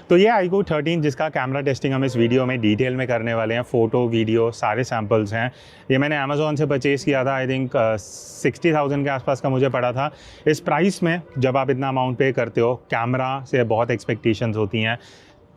तो ये iQOO 13 जिसका कैमरा टेस्टिंग हम इस वीडियो में डिटेल में करने वाले हैं, फ़ोटो वीडियो सारे सैम्पल्स हैं। ये मैंने अमेज़ॉन से परचेज़ किया था, आई थिंक 60,000 के आसपास का मुझे पड़ा था। इस प्राइस में जब आप इतना अमाउंट पे करते हो, कैमरा से बहुत एक्सपेक्टेशंस होती हैं।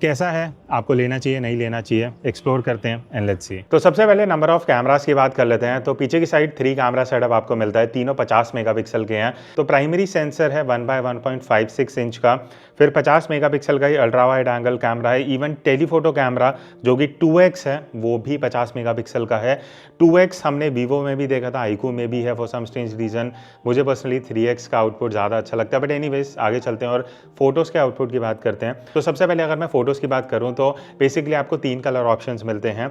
कैसा है, आपको लेना चाहिए नहीं लेना चाहिए, एक्सप्लोर करते हैं एंड लेट्स सी। तो सबसे पहले नंबर ऑफ कैमरास की बात कर लेते हैं। तो पीछे की साइड 3 कैमरा सेटअप आपको मिलता है, तीनों 50 मेगापिक्सल के हैं। तो प्राइमरी सेंसर है 1x1.56 इंच का, फिर 50 मेगापिक्सल का ही अल्ट्रा वाइड एंगल कैमरा है। इवन टेलीफोटो कैमरा जो कि 2x है वो भी 50 मेगापिक्सल का है। 2x हमने वीवो में भी देखा था, iQOO में भी है फॉर सम स्ट्रेंज रीज़न। मुझे पर्सनली 3x का आउटपुट ज़्यादा अच्छा लगता है, बट एनीवेज आगे चलते हैं और फोटोज़ के आउटपुट की बात करते हैं। तो सबसे पहले अगर मैं फोटोज़ की बात करूं तो बेसिकली आपको 3 कलर ऑप्शंस मिलते हैं।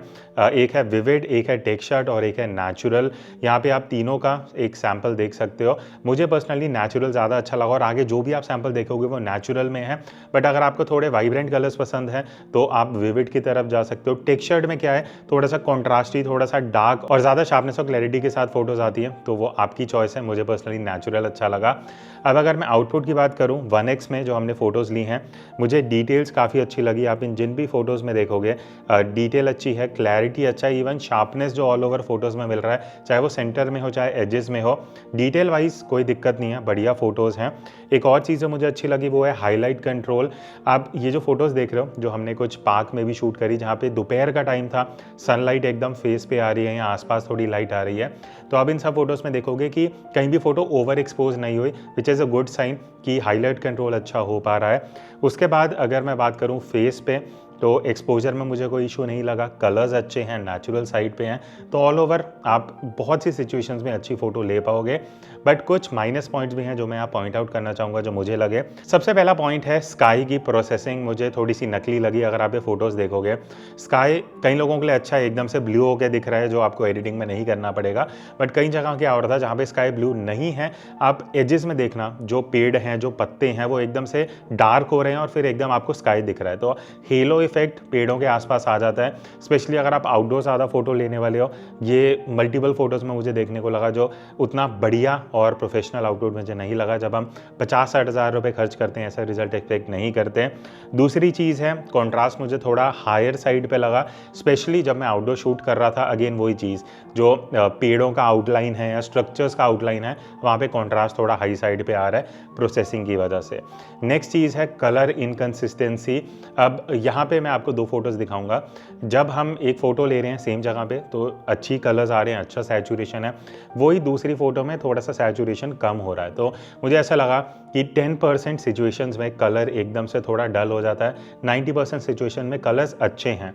एक है विविड, एक है टेक्सचर्ड और एक है नेचुरल। यहाँ पे आप तीनों का एक सैंपल देख सकते हो। मुझे पर्सनली नेचुरल ज़्यादा अच्छा लगा और आगे जो भी आप सैंपल देखोगे वो नेचुरल में है। बट अगर आपको थोड़े वाइब्रेंट कलर्स पसंद है तो आप विविड की तरफ जा सकते हो। टेक्सचर्ड में क्या है, थोड़ा सा कॉन्ट्रास्टी, थोड़ा सा डार्क और ज़्यादा शार्पनेस और क्लैरिटी के साथ फोटोज़ आती है, तो वो आपकी चॉइस है। मुझे पर्सनली नेचुरल अच्छा लगा। अब अगर मैं आउटपुट की बात करूँ, 1x में जो हमने फ़ोटोज़ ली हैं, मुझे डिटेल्स काफ़ी अच्छी लगी। आप इन जिन भी फोटोज़ में देखोगे डिटेल अच्छी है, क्लैरिटी अच्छा है, इवन शार्पनेस जो ऑल ओवर फोटोज़ में मिल रहा है, चाहे वो सेंटर में हो चाहे एजेस में हो, डिटेल वाइज कोई दिक्कत नहीं है, बढ़िया फ़ोटोज़ हैं। एक और चीज़ जो मुझे अच्छी लगी वो है हाईलाइट कंट्रोल। आप ये जो फोटोज़ देख रहे हो, जो हमने कुछ पार्क में भी शूट करी जहाँ पे दोपहर का टाइम था, सनलाइट एकदम फेस पे आ रही है या आसपास थोड़ी लाइट आ रही है, तो आप इन सब फोटोज़ में देखोगे कि कहीं भी फोटो ओवर एक्सपोज नहीं हुई, which is a good sign कि हाईलाइट कंट्रोल अच्छा हो पा रहा है। उसके बाद अगर मैं बात करूँ फेस पे, तो एक्सपोजर में मुझे कोई इशू नहीं लगा, कलर्स अच्छे हैं, नेचुरल साइड पे हैं, तो ऑल ओवर आप बहुत सी सिचुएशंस में अच्छी फ़ोटो ले पाओगे। बट कुछ माइनस पॉइंट्स भी हैं जो मैं यहाँ पॉइंट आउट करना चाहूँगा, जो मुझे लगे। सबसे पहला पॉइंट है स्काई की प्रोसेसिंग, मुझे थोड़ी सी नकली लगी। अगर आप ये फ़ोटोज़ देखोगे, स्काई कई लोगों के लिए अच्छा है, एकदम से ब्लू होकर दिख रहा है, जो आपको एडिटिंग में नहीं करना पड़ेगा। बट कई जगह क्या हो रहा था जहाँ पे स्काई ब्लू नहीं है, आप एजेस में देखना, जो पेड़ हैं, जो पत्ते हैं, वो एकदम से डार्क हो रहे हैं और फिर एकदम आपको स्काई दिख रहा है, तो हेलो इफेक्ट पेड़ों के आसपास आ जाता है। स्पेशली अगर आप आउटडोर ज़्यादा फोटो लेने वाले हो, ये मल्टीपल फोटोज़ में मुझे देखने को लगा, जो उतना बढ़िया और प्रोफेशनल आउटपुट मुझे नहीं लगा। जब हम 50-60 हज़ार रुपये खर्च करते हैं, ऐसा रिजल्ट एक्सपेक्ट नहीं करते। दूसरी चीज़ है कॉन्ट्रास्ट, मुझे थोड़ा हायर साइड पे लगा, स्पेशली जब मैं आउटडोर शूट कर रहा था। अगेन वही चीज़, जो पेड़ों का आउटलाइन है या स्ट्रक्चर्स का आउटलाइन है, वहाँ पे कॉन्ट्रास्ट थोड़ा हाई साइड पे आ रहा है प्रोसेसिंग की वजह से। नेक्स्ट चीज़ है कलर इनकंसिस्टेंसी। अब यहाँ पे मैं आपको 2 फोटोज़ दिखाऊंगा। जब हम एक फ़ोटो ले रहे हैं सेम जगह पे, तो अच्छी कलर्स आ रहे हैं, अच्छा सैचुरेशन है। वही दूसरी फ़ोटो में थोड़ा सा सैचुरेशन कम हो रहा है, तो मुझे ऐसा लगा कि 10% सिचुएशंस में कलर एकदम से थोड़ा डल हो जाता है। 90% सिचुएशन में कलर्स अच्छे हैं,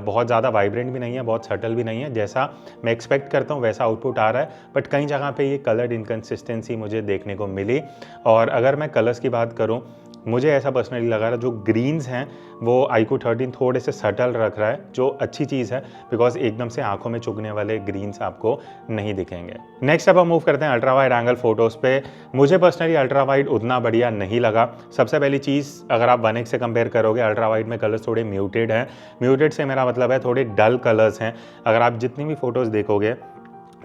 बहुत ज़्यादा वाइब्रेंट भी नहीं है, बहुत सटल भी नहीं है, जैसा मैं एक्सपेक्ट करता हूँ वैसा आउटपुट आ रहा है। बट कई जगह पे ये कलर इनकंसिस्टेंसी मुझे देखने को मिली। और अगर मैं कलर्स की बात करूँ, मुझे ऐसा पर्सनली लगा रहा, जो ग्रीन्स हैं वो iQOO 13 थोड़े से सटल रख रहा है, जो अच्छी चीज़ है, बिकॉज एकदम से आंखों में चुभने वाले ग्रीन्स आपको नहीं दिखेंगे। नेक्स्ट अब हम मूव करते हैं अल्ट्रा वाइड एंगल फोटोज़ पे। मुझे पर्सनली अल्ट्रा वाइड उतना बढ़िया नहीं लगा। सबसे पहली चीज़, अगर आप 1x से कंपेयर करोगे, अल्ट्रा वाइड में कलर्स थोड़े म्यूटेड हैं। म्यूटेड से मेरा मतलब है थोड़े डल कलर्स हैं। अगर आप जितनी भी फोटोज़ देखोगे,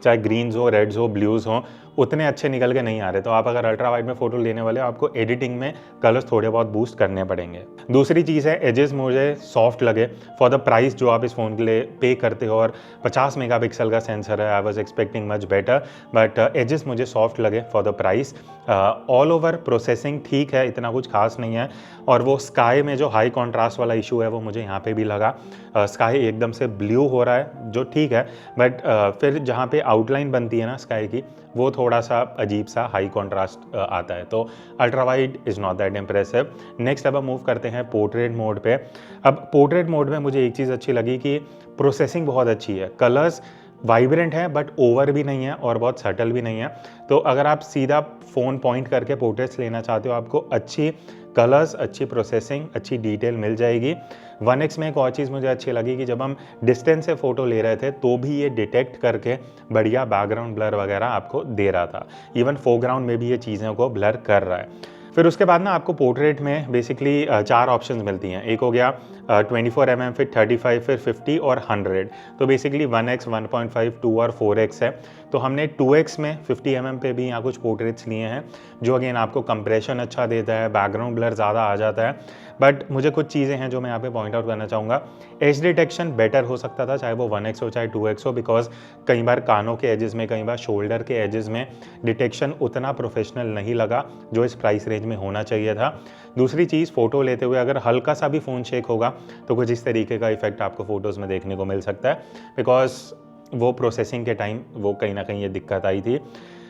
चाहे ग्रीन्स हो, रेड्स हो, ब्लूज़ हो, उतने अच्छे निकल के नहीं आ रहे। तो आप अगर अल्ट्रा वाइड में फ़ोटो लेने वाले हो, आपको एडिटिंग में कलर्स थोड़े बहुत बूस्ट करने पड़ेंगे। दूसरी चीज़ है एजेस मुझे सॉफ्ट लगे फॉर द प्राइस जो आप इस फ़ोन के लिए पे करते हो, और 50 मेगापिक्सल का सेंसर है। I was expecting much better, but edges मुझे सॉफ्ट लगे for the price. All over processing ठीक है, इतना कुछ खास नहीं है। और वो स्काई में जो हाई कॉन्ट्रास्ट वाला इशू है वो मुझे यहाँ पे भी लगा। स्काई एकदम से ब्लू हो रहा है, जो ठीक है, बट फिर जहाँ पे आउटलाइन बनती है ना स्काई की, वो थोड़ा सा अजीब सा हाई कॉन्ट्रास्ट आता है। तो ultra wide is not that impressive. Next अब हम मूव करते हैं पोर्ट्रेट मोड पे। अब पोर्ट्रेट मोड में मुझे एक चीज़ अच्छी लगी कि प्रोसेसिंग बहुत अच्छी है, कलर्स वाइब्रेंट है बट ओवर भी नहीं है और बहुत सटल भी नहीं है। तो अगर आप सीधा फ़ोन पॉइंट करके पोर्ट्रेट्स लेना चाहते हो, आपको अच्छी कलर्स, अच्छी प्रोसेसिंग, अच्छी डिटेल मिल जाएगी। 1x में एक और चीज़ मुझे अच्छी लगी कि जब हम डिस्टेंस से फ़ोटो ले रहे थे तो भी ये डिटेक्ट करके बढ़िया बैकग्राउंड ब्लर वगैरह आपको दे रहा था। इवन फोरग्राउंड में भी ये चीज़ों को ब्लर कर रहा है। फिर उसके बाद ना आपको पोर्ट्रेट में बेसिकली 4 ऑप्शंस मिलती हैं। एक हो गया 24 mm, फिर 35, फिर 50 और 100। तो बेसिकली 1x, 1.5, 2 और 4x है। तो हमने 2x में 50 mm पे भी यहाँ कुछ पोर्ट्रेट्स लिए हैं, जो अगेन आपको कंप्रेशन अच्छा देता है, बैकग्राउंड ब्लर ज़्यादा आ जाता है। बट मुझे कुछ चीज़ें हैं जो मैं यहाँ पे पॉइंट आउट करना चाहूँगा। एज डिटेक्शन बेटर हो सकता था, चाहे वो 1x हो चाहे 2x हो, बिकॉज कई बार कानों के एजेस में, कई बार शोल्डर के एजेस में डिटेक्शन उतना प्रोफेशनल नहीं लगा जो इस प्राइस रेंज में होना चाहिए था। दूसरी चीज़, फ़ोटो लेते हुए अगर हल्का सा भी फ़ोन शेक होगा तो कुछ इस तरीके का इफेक्ट आपको फ़ोटोज़ में देखने को मिल सकता है, बिकॉज वो प्रोसेसिंग के टाइम वो कहीं ना कहीं ये दिक्कत आई थी।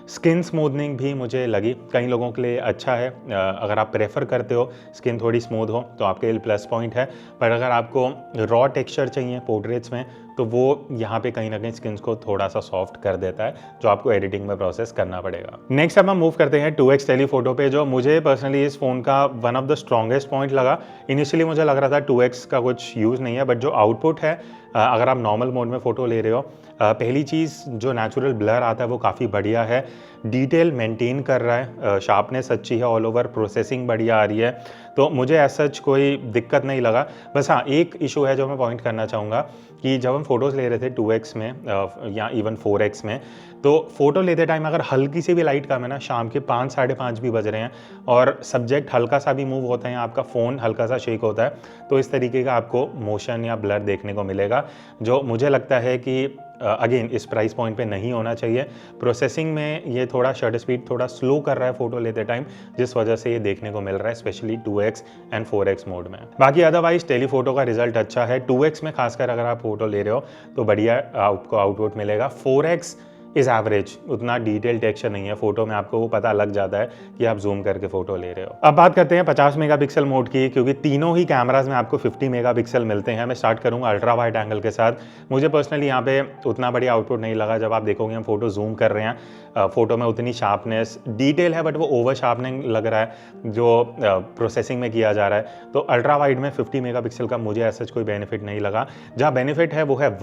स्किन स्मूथनिंग भी मुझे लगी, कई लोगों के लिए अच्छा है। अगर आप प्रेफर करते हो स्किन थोड़ी स्मूथ हो तो आपके लिए प्लस पॉइंट है, पर अगर आपको रॉ टेक्सचर चाहिए पोर्ट्रेट्स में तो वो यहाँ पे कहीं ना कहीं स्किन को थोड़ा सा सॉफ्ट कर देता है, जो आपको एडिटिंग में प्रोसेस करना पड़ेगा। नेक्स्ट अब हम मूव करते हैं 2x टेलीफोटो पे, जो मुझे पर्सनली इस फ़ोन का one of the strongest point लगा। इनिशियली मुझे लग रहा था 2x का कुछ यूज़ नहीं है, बट जो आउटपुट है, अगर आप नॉर्मल मोड में फ़ोटो ले रहे हो, पहली चीज़ जो नेचुरल ब्लर आता है वो काफ़ी बढ़िया है, डिटेल मेंटेन कर रहा है, शार्पनेस अच्छी है, ऑल ओवर प्रोसेसिंग बढ़िया आ रही है, तो मुझे ऐसा कोई दिक्कत नहीं लगा। बस हाँ, एक इशू है जो मैं पॉइंट करना चाहूँगा कि जब हम फ़ोटोज़ ले रहे थे 2x में या इवन 4x में, तो फ़ोटो लेते टाइम अगर हल्की सी भी लाइट कम है ना, शाम के 5 साढ़े 5 भी बज रहे हैं और सब्जेक्ट हल्का सा भी मूव होता है, आपका फ़ोन हल्का सा शेक होता है, तो इस तरीके का आपको मोशन या ब्लर देखने को मिलेगा, जो मुझे लगता है कि अगेन इस प्राइस पॉइंट पे नहीं होना चाहिए। प्रोसेसिंग में ये थोड़ा शटर स्पीड थोड़ा स्लो कर रहा है फ़ोटो लेते टाइम, जिस वजह से ये देखने को मिल रहा है specially 2x and 4x mode में। बाकी अदरवाइज टेलीफोटो का रिजल्ट अच्छा है। 2x में खासकर अगर आप फोटो ले रहे हो तो बढ़िया आपको आउटपुट मिलेगा। 4x इज़ एवरेज, उतना डिटेल टेक्सचर नहीं है फोटो में, आपको वो पता लग जाता है कि आप जूम करके फ़ोटो ले रहे हो। अब बात करते हैं 50 मेगापिक्सल मोड की, क्योंकि तीनों ही कैमराज में आपको 50 मेगापिक्सल मिलते हैं। मैं स्टार्ट करूंगा अल्ट्रा वाइड एंगल के साथ। मुझे पर्सनली यहाँ पे उतना बढ़िया आउटपुट नहीं लगा। जब आप देखोगे हम फोटो जूम कर रहे हैं, फोटो में उतनी शार्पनेस डिटेल है, बट वो ओवर शार्पनिंग लग रहा है जो प्रोसेसिंग में किया जा रहा है। तो अल्ट्रा वाइड में 50 मेगापिक्सल का मुझे ऐसा कोई बेनिफिट नहीं लगा। जहाँ बेनिफिट है वो है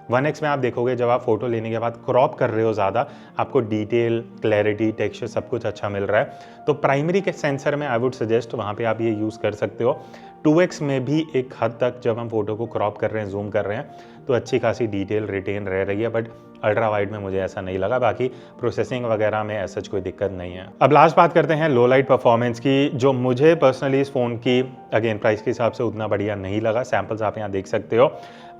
1x में आप देखोगे जब आप फोटो लेने के बाद क्रॉप कर रहे हो ज़्यादा, आपको डिटेल, क्लैरिटी, टेक्सचर सब कुछ अच्छा मिल रहा है। तो प्राइमरी के सेंसर में आई वुड सजेस्ट वहाँ पे आप ये यूज़ कर सकते हो। 2x में भी एक हद तक जब हम फोटो को क्रॉप कर रहे हैं, जूम कर रहे हैं, तो अच्छी खासी डिटेल रिटेन रह रही है, बट अल्ट्रा वाइड में मुझे ऐसा नहीं लगा। बाकी प्रोसेसिंग वगैरह में ऐसा कोई दिक्कत नहीं है। अब लास्ट बात करते हैं लो लाइट परफॉर्मेंस की, जो मुझे पर्सनली इस फ़ोन की अगेन प्राइस के हिसाब से उतना बढ़िया नहीं लगा। सैम्पल्स आप यहाँ देख सकते हो।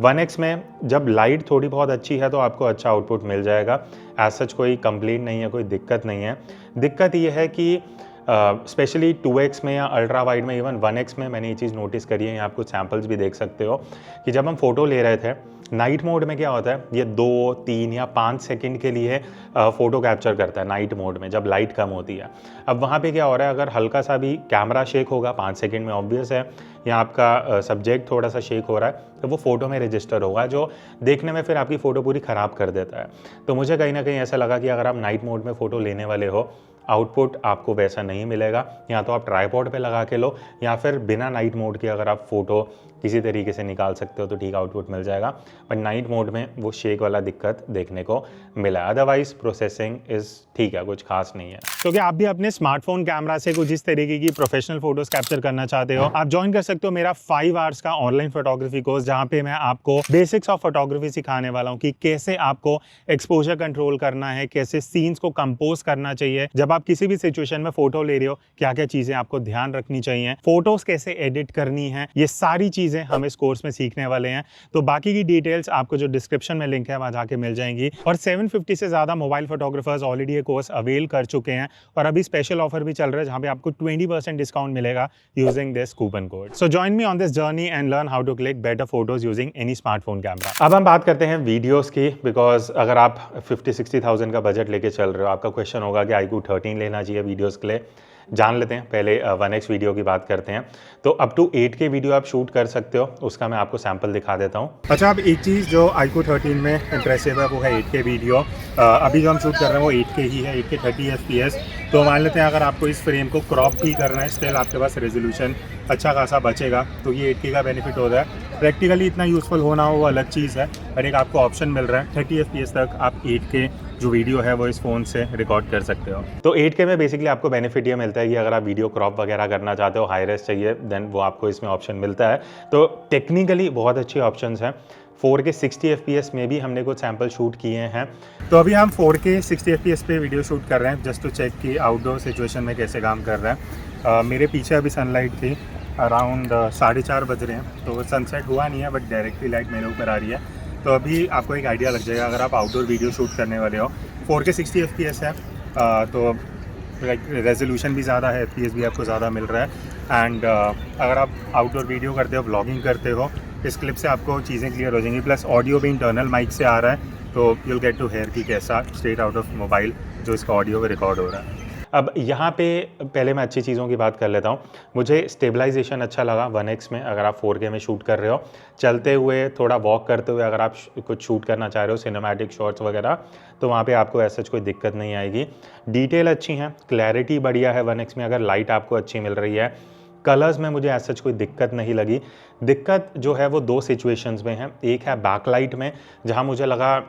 1x में जब लाइट थोड़ी बहुत अच्छी है तो आपको अच्छा आउटपुट मिल जाएगा। एज सच कोई कंप्लेंट नहीं है, कोई दिक्कत नहीं है। दिक्कत ये है कि स्पेशली 2x में या अल्ट्रा वाइड में, इवन 1x में मैंने ये चीज़ नोटिस करी है। आप कुछ सैम्पल्स भी देख सकते हो कि जब हम फोटो ले रहे थे नाइट मोड में क्या होता है, ये 2, 3 या 5 सेकंड के लिए फ़ोटो कैप्चर करता है नाइट मोड में, जब लाइट कम होती है। अब वहाँ पे क्या हो रहा है, अगर हल्का सा भी कैमरा शेक होगा 5 सेकंड में, ऑब्वियस है, या आपका सब्जेक्ट थोड़ा सा शेक हो रहा है, तो वो फ़ोटो में रजिस्टर होगा, जो देखने में फिर आपकी फ़ोटो पूरी ख़राब कर देता है। तो मुझे कहीं ना कहीं ऐसा लगा कि अगर आप नाइट मोड में फ़ोटो लेने वाले हो, आउटपुट आपको वैसा नहीं मिलेगा। या तो आप ट्राइपॉड पे लगा के लो, या फिर बिना नाइट मोड के अगर आप फ़ोटो किसी तरीके से निकाल सकते हो तो ठीक आउटपुट मिल जाएगा। पर नाइट मोड में वो शेक वाला दिक्कत देखने को मिला। अदरवाइज प्रोसेसिंग इज़ ठीक है, कुछ खास नहीं है। तो क्या आप भी अपने स्मार्टफोन कैमरा से कुछ इस तरीके की प्रोफेशनल फोटोज कैप्चर करना चाहते हो, आप ज्वाइन कर सकते हो मेरा 5 आवर्स का ऑनलाइन फोटोग्राफी कोर्स, जहाँ पे मैं आपको बेसिक्स ऑफ फोटोग्राफी सिखाने वाला हूँ कि कैसे आपको एक्सपोजर कंट्रोल करना है, कैसे सीन्स को कंपोज करना चाहिए, जब आप किसी भी सिचुएशन में फोटो ले रहे हो क्या क्या चीजें आपको ध्यान रखनी चाहिए, फोटोज कैसे एडिट करनी है, ये सारी चीजें हम इस कोर्स में सीखने वाले हैं। तो बाकी की डिटेल्स आपको जो डिस्क्रिप्शन में लिंक है वहां जाके मिल जाएंगी। और 750 से ज्यादा मोबाइल फोटोग्राफर्स ऑलरेडी ये कोर्स अवेल कर चुके हैं, और अभी स्पेशल ऑफर भी चल रहा है जहां पे आपको 20% डिस्काउंट मिलेगा using this coupon code. So join me on this journey and learn how to click better photos using any smartphone camera. अब हम बात करते हैं वीडियोस की, बिकॉज अगर आप 50-60,000 का बजट लेके चल रहे हो, आपका क्वेश्चन होगा कि iQOO 13 लेना चाहिए वीडियोस के लिए। जान लेते हैं, पहले 1x वीडियो की बात करते हैं। तो अप टू 8K वीडियो आप शूट कर सकते हो, उसका मैं आपको सैंपल दिखा देता हूँ। अच्छा, अब एक चीज़ जो iQOO 13 में इंप्रेसिव है वो है 8K वीडियो। अभी जो हम शूट कर रहे हैं वो 8K ही है, 8K 30 FPS। तो मान लेते हैं अगर आपको इस फ्रेम को क्रॉप भी करना है, स्टिल आपके पास रेजोल्यूशन अच्छा खासा बचेगा, तो ये 8K का बेनिफिट होता है। प्रैक्टिकली इतना यूज़फुल होना हो वो अलग चीज़ है, पर एक आपको ऑप्शन मिल रहा है 30 FPS तक आप 8K जो वीडियो है वो इस फ़ोन से रिकॉर्ड कर सकते हो। तो 8K में बेसिकली आपको बेनिफिट ये मिलता है कि अगर आप वीडियो क्रॉप वगैरह करना चाहते हो, हाई रेस चाहिए, देन वो आपको इसमें ऑप्शन मिलता है। तो टेक्निकली बहुत अच्छी ऑप्शंस हैं। 4K 60 FPS में भी हमने कुछ सैंपल शूट किए हैं। तो अभी हम 4K 60 FPS पे वीडियो शूट कर रहे हैं, जस्ट टू चेक कि आउटडोर सिचुएशन में कैसे काम कर रहा है। मेरे पीछे अभी सनलाइट थी, अराउंड 4:30 बज रहे हैं, तो सनसेट हुआ नहीं है बट डायरेक्टली लाइट मेरे ऊपर आ रही है। तो अभी आपको एक आइडिया लग जाएगा अगर आप आउटडोर वीडियो शूट करने वाले हो। 4K 60 FPS है, तो लाइक रेजोल्यूशन भी ज़्यादा है, FPS भी आपको ज़्यादा मिल रहा है। एंड अगर आप आउटडोर वीडियो करते हो, व्लॉगिंग करते हो, इस क्लिप से आपको चीज़ें क्लियर हो जाएंगी। प्लस ऑडियो भी इंटरनल माइक से आ रहा है, तो यूल गेट टू हेयर कि कैसा स्ट्रेट आउट ऑफ मोबाइल जो इसका ऑडियो रिकॉर्ड हो रहा है। अब यहाँ पे पहले मैं अच्छी चीज़ों की बात कर लेता हूँ। मुझे स्टेबलाइजेशन अच्छा लगा 1x में, अगर आप 4K में शूट कर रहे हो, चलते हुए थोड़ा वॉक करते हुए अगर आप कुछ शूट करना चाह रहे हो सिनेमैटिक शॉट्स वगैरह, तो वहाँ पे आपको ऐसा कोई दिक्कत नहीं आएगी। डिटेल अच्छी हैं, क्लैरिटी बढ़िया है 1x में, अगर लाइट आपको अच्छी मिल रही है। कलर्स में मुझे ऐसा कोई दिक्कत नहीं लगी। दिक्कत जो है वो 2 सिचुएशंस में है। एक है बैकलाइट में, जहाँ मुझे लगा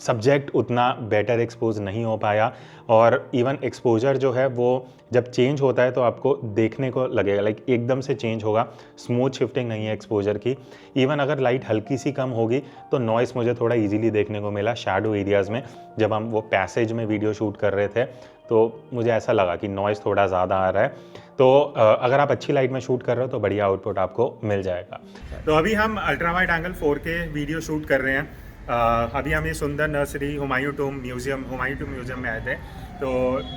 सब्जेक्ट उतना बेटर एक्सपोज नहीं हो पाया, और इवन एक्सपोजर जो है वो जब चेंज होता है तो आपको देखने को लगेगा लाइक एकदम से चेंज होगा, स्मूथ शिफ्टिंग नहीं है एक्सपोजर की। इवन अगर लाइट हल्की सी कम होगी तो नॉइस मुझे थोड़ा इजीली देखने को मिला शैडो एरियाज़ में। जब हम वो पैसेज में वीडियो शूट कर रहे थे तो मुझे ऐसा लगा कि नॉइस थोड़ा ज़्यादा आ रहा है। तो अगर आप अच्छी लाइट में शूट कर रहे हो तो बढ़िया आउटपुट आपको मिल जाएगा। तो अभी हम ultra wide angle 4K video shoot कर रहे हैं। अभी हम ये सुंदर नर्सरी हुमायूं टूम म्यूज़ियम में आए थे। तो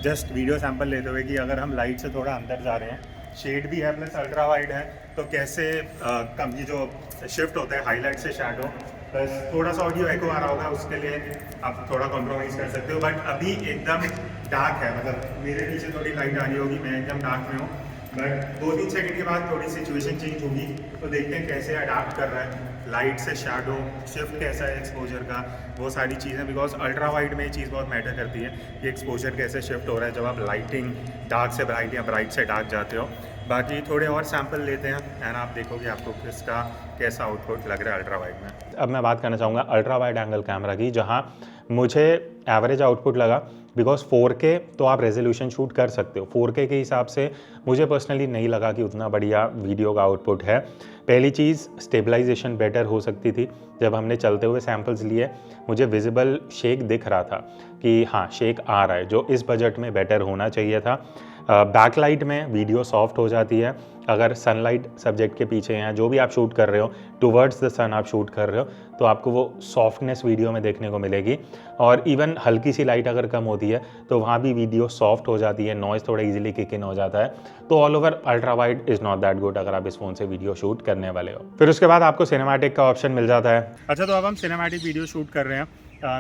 जस्ट वीडियो सैंपल लेते हुए कि अगर हम लाइट से थोड़ा अंदर जा रहे हैं, शेड भी है प्लस अल्ट्रा वाइड है, तो कैसे कम ये जो शिफ्ट होता है हाईलाइट से शैडो, प्लस थोड़ा सा ऑडियो एको आ रहा होगा, उसके लिए आप थोड़ा कॉम्प्रोमाइज़ कर सकते हो। बट अभी एकदम डार्क है, मतलब मेरे पीछे थोड़ी लाइट आ रही होगी, मैं एकदम डार्क में हूँ। बट 2-3 सेकंड के बाद थोड़ी सिचुएशन चेंज होगी, तो देखते हैं कैसे अडाप्ट कर रहा है लाइट से शैडो, शिफ्ट कैसा है एक्सपोजर का, वो सारी चीज़ें। बिकॉज अल्ट्रा वाइड में ये चीज़ बहुत मैटर करती है कि एक्सपोजर कैसे शिफ्ट हो रहा है जब आप लाइटिंग डार्क से ब्राइट या ब्राइट से डार्क जाते हो। बाकी थोड़े और सैंपल लेते हैं एंड आप देखोगे आपको इसका कैसा आउटपुट लग रहा है अल्ट्रा वाइड में। अब मैं बात करना चाहूँगा अल्ट्रा वाइड एंगल कैमरा की, जहाँ मुझे एवरेज आउटपुट लगा। बिकॉज 4K तो आप रेजोल्यूशन शूट कर सकते हो, 4K के हिसाब से मुझे पर्सनली नहीं लगा कि उतना बढ़िया वीडियो का आउटपुट है। पहली चीज़, स्टेबलाइजेशन बेटर हो सकती थी। जब हमने चलते हुए सैम्पल्स लिए मुझे विजिबल शेक दिख रहा था कि हाँ शेक आ रहा है, जो इस बजट में बेटर होना चाहिए था। बैकलाइट में वीडियो सॉफ्ट हो जाती है। अगर सनलाइट सब्जेक्ट के पीछे हैं, जो भी आप शूट कर रहे हो टुवर्ड्स द सन आप शूट कर रहे हो, तो आपको वो सॉफ्टनेस वीडियो में देखने को मिलेगी। और इवन हल्की सी लाइट अगर कम होती है तो वहाँ भी वीडियो सॉफ्ट हो जाती है, नॉइज़ थोड़ा इजीली किक इन हो जाता है। तो all over ultra wide is not that good अगर आप इस फ़ोन से वीडियो शूट करने वाले हो। फिर उसके बाद आपको सिनेमैटिक का ऑप्शन मिल जाता है। अच्छा, तो अब हम सिनेमैटिक वीडियो शूट कर रहे हैं।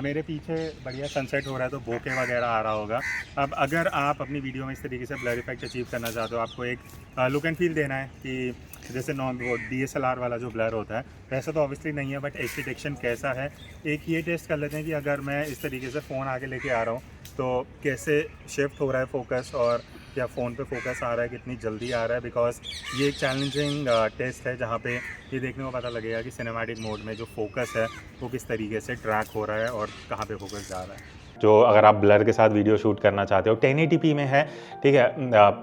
मेरे पीछे बढ़िया सनसेट हो रहा है तो बोके वगैरह आ रहा होगा। अब अगर आप अपनी वीडियो में इस तरीके से ब्लर इफेक्ट अचीव करना चाहते हो, आपको एक लुक एंड फील देना है कि जैसे नॉन वो DSLR वाला जो ब्लर होता है वैसा तो ऑब्वियसली नहीं है, बट एज डिटेक्शन कैसा है एक ये टेस्ट कर लेते हैं कि अगर मैं इस तरीके से फ़ोन आगे लेके आ रहा हूँ तो कैसे शिफ्ट हो रहा है फोकस, और क्या फ़ोन पे फोकस आ रहा है, कितनी जल्दी आ रहा है। बिकॉज ये एक चैलेंजिंग टेस्ट है जहाँ पे ये देखने को पता लगेगा कि सिनेमैटिक मोड में जो फोकस है वो किस तरीके से ट्रैक हो रहा है और कहाँ पे फोकस जा रहा है। जो अगर आप ब्लर के साथ वीडियो शूट करना चाहते हो 1080p में है, ठीक है।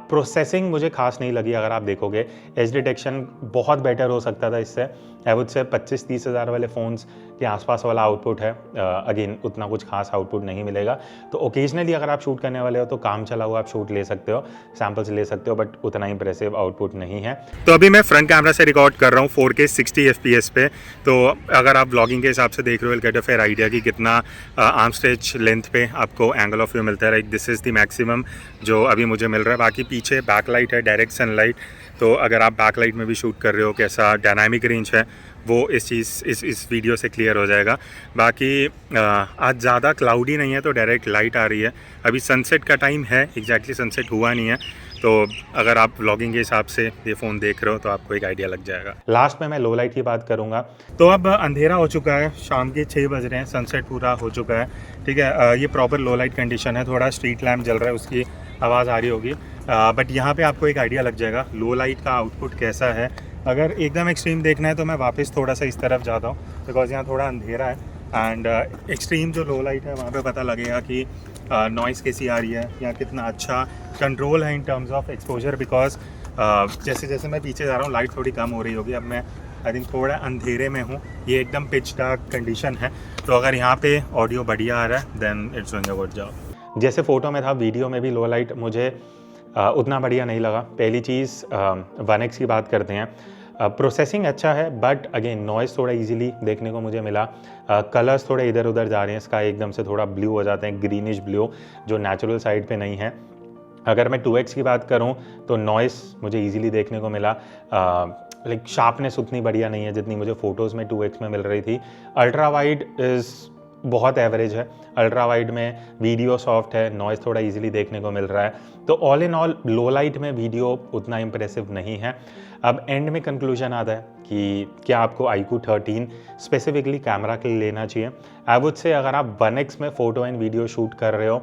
प्रोसेसिंग मुझे खास नहीं लगी। अगर आप देखोगे एज डिटेक्शन बहुत बेटर हो सकता था इससे। आई वुड से 25-30 हज़ार वाले फ़ोन्स के आसपास वाला आउटपुट है। अगेन उतना कुछ खास आउटपुट नहीं मिलेगा। तो ओकेजनली अगर आप शूट करने वाले हो तो काम चला हुआ आप शूट ले सकते हो, सैम्पल्स ले सकते हो, बट उतना इंप्रेसिव आउटपुट नहीं है। तो अभी मैं फ्रंट कैमरा से रिकॉर्ड कर रहा हूँ 4K 60 FPS पे। तो अगर आप व्लॉगिंग के हिसाब से देख रहे हो, गेट अ फेयर आइडिया कि कितना आर्म स्ट्रेच लेंथ पे आपको एंगल ऑफ व्यू मिलता है। Like this is the maximum जो अभी मुझे मिल रहा है। बाकी पीछे बैकलाइट है, डायरेक्ट सनलाइट। तो अगर आप बैकलाइट में भी शूट कर रहे हो, कैसा डायनामिक रेंज है वो इस वीडियो से क्लियर हो जाएगा। बाकी आज ज़्यादा क्लाउडी नहीं है तो डायरेक्ट लाइट आ रही है। अभी सनसेट का टाइम है, एग्जैक्टली सनसेट हुआ नहीं है। तो अगर आप व्लॉगिंग के हिसाब से ये फ़ोन देख रहे हो तो आपको एक आइडिया लग जाएगा। लास्ट में मैं लो लाइट की बात करूँगा। तो अब अंधेरा हो चुका है, शाम के 6 बज रहे हैं, सनसेट पूरा हो चुका है, ठीक है। ये प्रॉपर लो लाइट कंडीशन है। थोड़ा स्ट्रीट लैम्प जल रहा है, उसकी आवाज़ आ रही होगी, बट यहाँ पे आपको एक आइडिया लग जाएगा लो लाइट का आउटपुट कैसा है। अगर एकदम एक्सट्रीम देखना है तो मैं वापस थोड़ा सा इस तरफ जाता हूँ, बिकॉज यहाँ थोड़ा अंधेरा है। एंड एक्सट्रीम जो लो लाइट है वहाँ पे पता लगेगा कि नॉइज़ कैसी आ रही है या कितना अच्छा कंट्रोल है in terms of exposure. Because जैसे जैसे मैं पीछे जा रहा हूँ लाइट थोड़ी कम हो रही होगी। अब मैं आई थिंक थोड़ा अंधेरे में हूँ, ये एकदम पिच डार्क कंडीशन है। तो अगर यहाँ पे ऑडियो बढ़िया आ रहा है then it's doing a good job. जैसे फ़ोटो में था, वीडियो में भी लो लाइट मुझे उतना बढ़िया नहीं लगा। पहली चीज़ 1X की बात करते हैं, प्रोसेसिंग अच्छा है बट अगेन नॉइज़ थोड़ा इजीली देखने को मुझे मिला। कलर्स थोड़े इधर उधर जा रहे हैं, स्काई एकदम से थोड़ा ब्लू हो जाते हैं, ग्रीनिश ब्लू, जो नेचुरल साइड पे नहीं है। अगर मैं 2X की बात करूं तो नॉइस मुझे इजीली देखने को मिला। लाइक शार्पनेस उतनी बढ़िया नहीं है जितनी मुझे फ़ोटोज़ में 2X में मिल रही थी। अल्ट्रा वाइड इज़ बहुत एवरेज है। अल्ट्रा वाइड में वीडियो सॉफ्ट है, नॉइज़ थोड़ा इजीली देखने को मिल रहा है। तो all in all low light में वीडियो उतना इंप्रेसिव नहीं है। अब एंड में कंक्लूजन आता है कि क्या आपको iQOO 13 स्पेसिफिकली कैमरा के लिए लेना चाहिए। आई वुड से अगर आप 1X में फ़ोटो एंड वीडियो शूट कर रहे हो,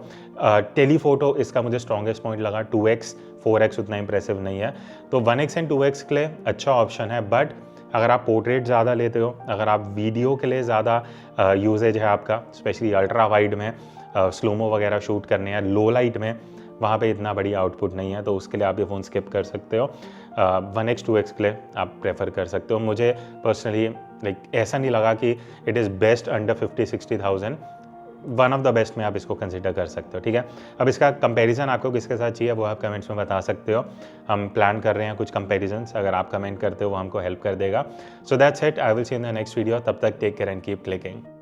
टेलीफोटो इसका मुझे स्ट्रॉन्गेस्ट पॉइंट लगा। 2X 4X उतना इंप्रेसिव नहीं है, तो 1X एंड 2X के लिए अच्छा ऑप्शन है। बट अगर आप पोर्ट्रेट ज़्यादा लेते हो, अगर आप वीडियो के लिए ज़्यादा यूजेज है आपका, स्पेशली अल्ट्रा वाइड में स्लोमो वगैरह शूट करने हैं, लो लाइट में वहाँ पे इतना बड़ी आउटपुट नहीं है, तो उसके लिए आप ये फ़ोन स्किप कर सकते हो। 1X 2X के लिए आप प्रेफर कर सकते हो। मुझे पर्सनली लाइक ऐसा नहीं लगा कि it is best under 50-60,000। One of the best में आप इसको कंसिडर कर सकते हो, ठीक है। अब इसका कंपैरिजन आपको किसके साथ चाहिए वो आप कमेंट्स में बता सकते हो। हम प्लान कर रहे हैं कुछ कंपैरिजन्स, अगर आप कमेंट करते हो वो हमको हेल्प कर देगा। So that's it, I will see in the next video. तब तक take care and keep clicking.